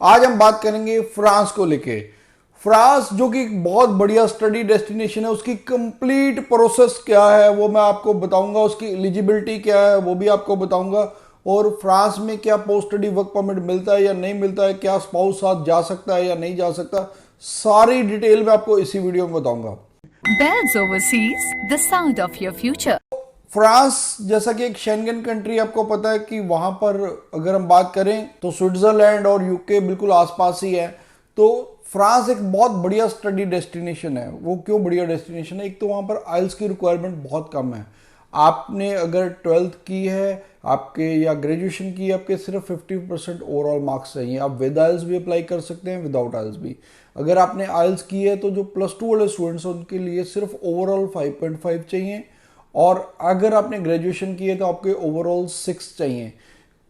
आज हम बात करेंगे फ्रांस को लेके। फ्रांस जो कि एक बहुत बढ़िया स्टडी डेस्टिनेशन है, उसकी कंप्लीट प्रोसेस क्या है वो मैं आपको बताऊंगा, उसकी एलिजिबिलिटी क्या है वो भी आपको बताऊंगा, और फ्रांस में क्या पोस्ट स्टडी वर्क परमिट मिलता है या नहीं मिलता है, क्या स्पाउस साथ जा सकता है या नहीं जा सकता, सारी डिटेल में आपको इसी वीडियो में बताऊंगा। Bells Overseas, the sound of your future. France जैसा कि एक शेंगन कंट्री, आपको पता है कि वहां पर अगर हम बात करें तो स्विट्जरलैंड और यूके बिल्कुल आसपास ही है। तो फ्रांस एक बहुत बढ़िया स्टडी डेस्टिनेशन है। वो क्यों बढ़िया डेस्टिनेशन है? एक तो वहां पर आइल्स की रिक्वायरमेंट बहुत कम है। आपने अगर 12th की है आपके या ग्रेजुएशन की है, आपके सिर्फ 50% ओवरऑल मार्क्स चाहिए। आप विद आइल्स भी अप्लाई कर सकते हैं, विदाउट आइल्स भी। अगर आपने आइल्स की है तो जो +2 वाले स्टूडेंट्स हैं उनके लिए सिर्फ ओवरऑल 5.5 चाहिए, और अगर आपने ग्रेजुएशन की है तो आपके ओवरऑल 6 चाहिए।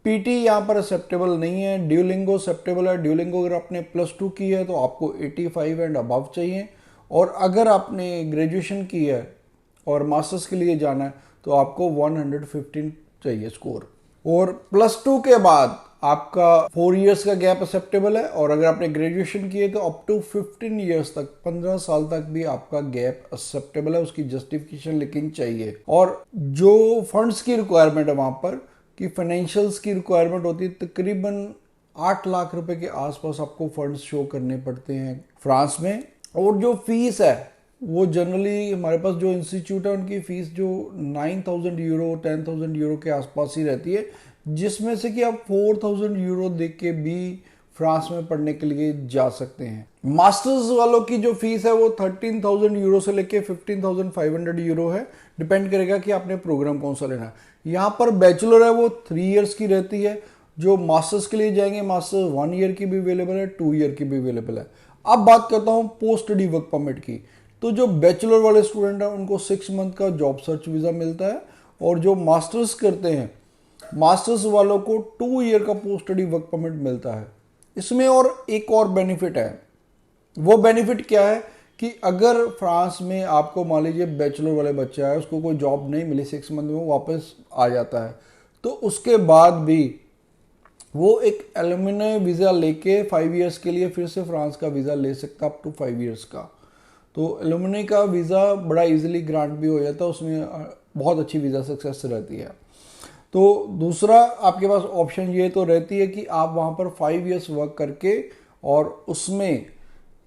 पीटी यहाँ पर एक्सेप्टेबल नहीं है, ड्यूलिंगो एक्सेप्टेबल है। ड्यूलिंगो अगर आपने +2 की है तो आपको 85 एंड अबव चाहिए, और अगर आपने ग्रेजुएशन की है और मास्टर्स के लिए जाना है तो आपको 115 चाहिए स्कोर। और +2 के बाद आपका 4 इयर्स का गैप एक्सेप्टेबल है, और अगर आपने ग्रेजुएशन किए तो अप टू 15 इयर्स तक, 15 साल तक भी आपका गैप एक्सेप्टेबल है। उसकी जस्टिफिकेशन लेकिन चाहिए। और जो फंड्स की रिक्वायरमेंट है वहां पर कि फाइनेंशियल्स की रिक्वायरमेंट होती है, तकरीबन 8 लाख रुपए के आसपास आपको फंड्स शो करने पड़ते हैं फ्रांस में। और जो फीस है वो जनरली हमारे पास जो इंस्टीट्यूट है उनकी फीस जो 9,000 यूरो 10,000 यूरो के आसपास ही रहती है, जिसमें से कि आप 4,000 यूरो दे के भी फ्रांस में पढ़ने के लिए जा सकते हैं। मास्टर्स वालों की जो फीस है वो 13,000 यूरो से लेके 15,500 यूरो है। डिपेंड करेगा कि आपने प्रोग्राम कौन सा लेना है। यहाँ पर बैचलर है वो 3 इयर्स की रहती है। जो मास्टर्स के लिए जाएंगे, मास्टर्स 1 ईयर की भी अवेलेबल है, 2 ईयर की भी अवेलेबल है। अब बात करता हूँ पोस्ट स्टडी वर्क परमिट की। तो जो बैचलर वाले स्टूडेंट हैं उनको 6 मंथ का जॉब सर्च वीज़ा मिलता है, और जो मास्टर्स करते हैं मास्टर्स वालों को 2 ईयर का पोस्ट स्टडी वर्क परमिट मिलता है। इसमें और एक और बेनिफिट है। वो बेनिफिट क्या है कि अगर फ्रांस में आपको मान लीजिए बैचलर वाले बच्चा है, उसको कोई जॉब नहीं मिली, 6 मंथ में वो वापस आ जाता है, तो उसके बाद भी वो एक एलुमनी वीज़ा लेके 5 इयर्स के लिए फिर से फ्रांस का वीज़ा ले सकता है, अप टू 5 इयर्स का। तो एलुमनी का वीज़ा बड़ा इजीली ग्रांट भी हो जाता है, उसमें बहुत अच्छी वीज़ा सक्सेस रहती है। तो दूसरा आपके पास ऑप्शन ये तो रहती है कि आप वहाँ पर 5 इयर्स वर्क करके, और उसमें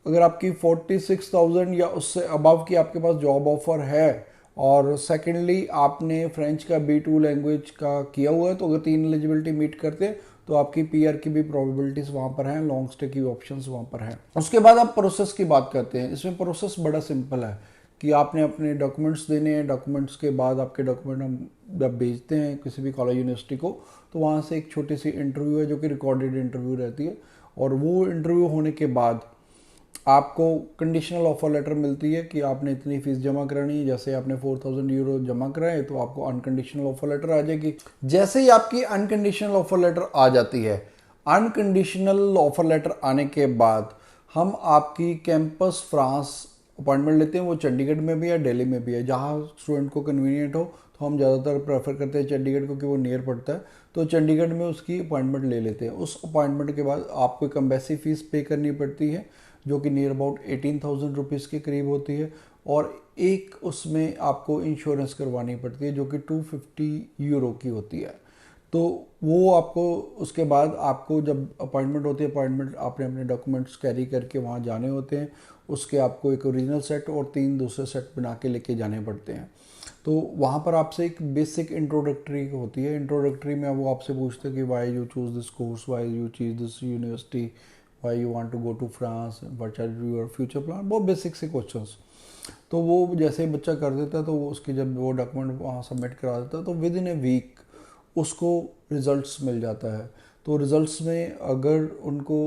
अगर आपकी 46,000 या उससे अबव की आपके पास जॉब ऑफर है, और सेकेंडली आपने फ्रेंच का B2 लैंग्वेज का किया हुआ है, तो अगर 3 एलिजिबिलिटी मीट करते हैं तो आपकी PR की भी प्रोबेबिलिटीज वहाँ पर हैं, लॉन्ग स्टे की ऑप्शंस वहाँ पर हैं। उसके बाद आप प्रोसेस की बात करते हैं। इसमें प्रोसेस बड़ा सिंपल है कि आपने अपने डॉक्यूमेंट्स देने हैं। डॉक्यूमेंट्स के बाद आपके डॉक्यूमेंट हम जब भेजते हैं किसी भी कॉलेज यूनिवर्सिटी को, तो वहाँ से एक छोटी सी इंटरव्यू है जो कि रिकॉर्डेड इंटरव्यू रहती है, और वो इंटरव्यू होने के बाद आपको कंडीशनल ऑफर लेटर मिलती है कि आपने इतनी फीस जमा करानी है। जैसे आपने 4,000 यूरो जमा कराए तो आपको अनकंडीशनल ऑफर लेटर आ जाएगी। जैसे ही आपकी अनकंडीशनल ऑफर लेटर आ जाती है, अनकंडीशनल ऑफर लेटर आने के बाद हम आपकी कैंपस फ्रांस अपॉइंटमेंट लेते हैं। वो चंडीगढ़ में भी है, दिल्ली में भी है, जहाँ स्टूडेंट को कन्वीनियंट हो। तो हम ज़्यादातर प्रेफर करते हैं चंडीगढ़ क्योंकि वो नियर पड़ता है, तो चंडीगढ़ में उसकी अपॉइंटमेंट ले लेते हैं। उस अपॉइंटमेंट के बाद आपको एक एम्बेसी फीस पे करनी पड़ती है जो कि नियर अबाउट 18,000 रुपीज़ के करीब होती है, और एक उसमें आपको इंश्योरेंस करवानी पड़ती है जो कि 250 यूरो की होती है। तो वो आपको उसके बाद आपको जब अपॉइंटमेंट होती है, अपॉइंटमेंट आपने अपने डॉक्यूमेंट्स कैरी करके वहाँ जाने होते हैं। उसके आपको एक ओरिजिनल सेट और 3 दूसरे सेट बना के लेके जाने पड़ते हैं। तो वहाँ पर आपसे एक बेसिक इंट्रोडक्टरी होती है। इंट्रोडक्टरी में वो आपसे पूछते हैं कि why you choose this course, why you choose this university, why you want to go to France, what are your future plan, बहुत बेसिक से क्वेश्चंस। तो वो जैसे ही बच्चा कर देता है तो वो उसके जब वो डॉक्यूमेंट वहाँ सबमिट करा देता है तो विद इन ए वीक उसको रिजल्ट्स मिल जाता है। तो रिजल्ट्स में अगर उनको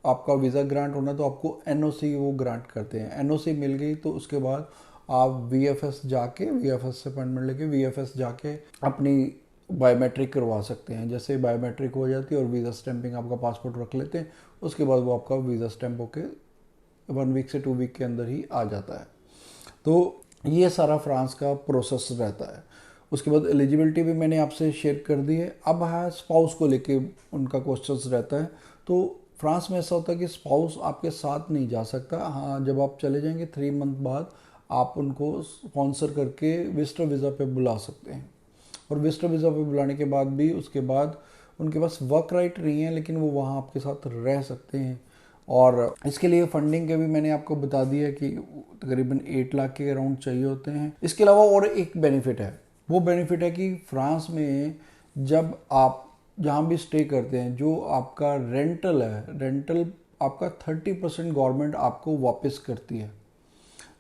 आपका वीज़ा ग्रांट होना तो आपको NOC वो ग्रांट करते हैं। NOC मिल गई तो उसके बाद आप VFS जाके, VFS से अपॉइंटमेंट लेके VFS जाके अपनी बायोमेट्रिक करवा सकते हैं। जैसे बायोमेट्रिक हो जाती है और वीज़ा स्टैंपिंग आपका पासपोर्ट रख लेते हैं, उसके बाद वो आपका वीज़ा स्टैंप होके 1 वीक से 2 वीक के अंदर ही आ जाता है। तो ये सारा फ्रांस का प्रोसेस रहता है। उसके बाद एलिजिबिलिटी भी मैंने आपसे शेयर कर दी है। अब है स्पाउस को लेके उनका क्वेश्चंस रहता है। तो फ्रांस में ऐसा होता है कि स्पाउस आपके साथ नहीं जा सकता। हाँ, जब आप चले जाएंगे 3 मंथ बाद आप उनको स्पॉन्सर करके विजिटर वीज़ा पे बुला सकते हैं। और विजिटर वीज़ा पे बुलाने के बाद भी उसके बाद उनके पास वर्क राइट नहीं है, लेकिन वो वहाँ आपके साथ रह सकते हैं। और इसके लिए फंडिंग के भी मैंने आपको बता दिया कि तकरीबन 8 लाख के अराउंड चाहिए होते हैं। इसके अलावा और एक बेनिफिट है, वो बेनिफिट है कि फ्रांस में जब आप जहाँ भी स्टे करते हैं, जो आपका रेंटल है, रेंटल आपका 30% गवर्नमेंट आपको वापस करती है।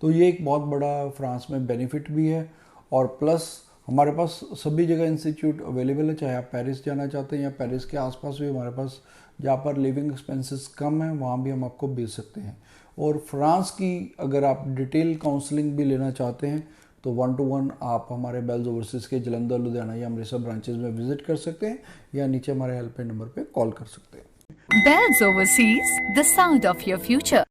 तो ये एक बहुत बड़ा फ्रांस में बेनिफिट भी है। और प्लस हमारे पास सभी जगह इंस्टीट्यूट अवेलेबल है, चाहे आप पेरिस जाना चाहते हैं या पेरिस के आसपास भी हमारे पास जहाँ पर लिविंग एक्सपेंसेस कम है वहाँ भी हम आपको भेज सकते हैं। और फ्रांस की अगर आप डिटेल काउंसलिंग भी लेना चाहते हैं तो 1-to-1 आप हमारे बेल्स ओवरसीज़ के जलंधर, लुधियाना या अमृतसर ब्रांचेज में विजिट कर सकते हैं या नीचे हमारे हेल्पलाइन नंबर पे कॉल कर सकते हैं। Bells Overseas, the sound of your future.